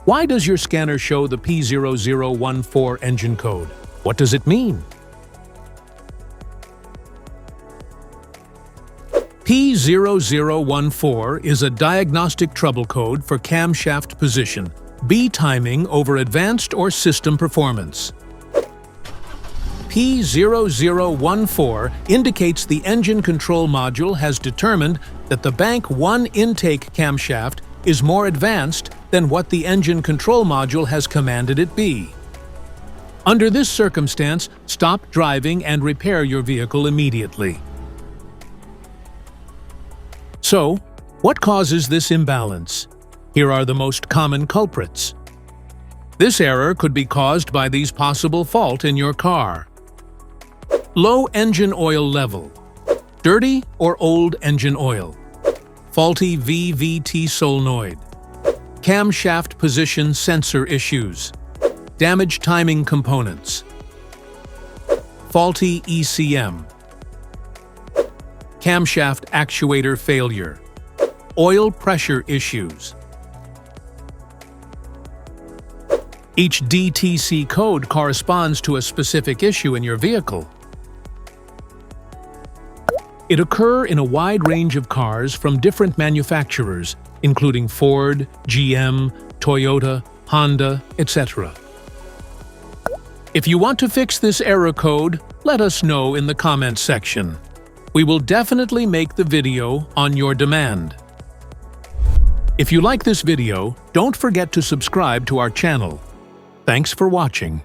Why does your scanner show the P0014 engine code? What does it mean? P0014 is a diagnostic trouble code for camshaft position, B timing over advanced or system performance. P0014 indicates the engine control module has determined that the Bank 1 intake camshaft is more advanced than what the engine control module has commanded it be. Under this circumstance, stop driving and repair your vehicle immediately. So, what causes this imbalance? Here are the most common culprits. This error could be caused by these possible faults in your car. Low engine oil level, dirty or old engine oil, faulty VVT solenoid, camshaft position sensor issues, damaged timing components, faulty ECM, camshaft actuator failure, oil pressure issues. Each DTC code corresponds to a specific issue in your vehicle. It occurs in a wide range of cars from different manufacturers, including Ford, GM, Toyota, Honda, etc. If you want to fix this error code, let us know in the comments section. We will definitely make the video on your demand. If you like this video, don't forget to subscribe to our channel. Thanks for watching.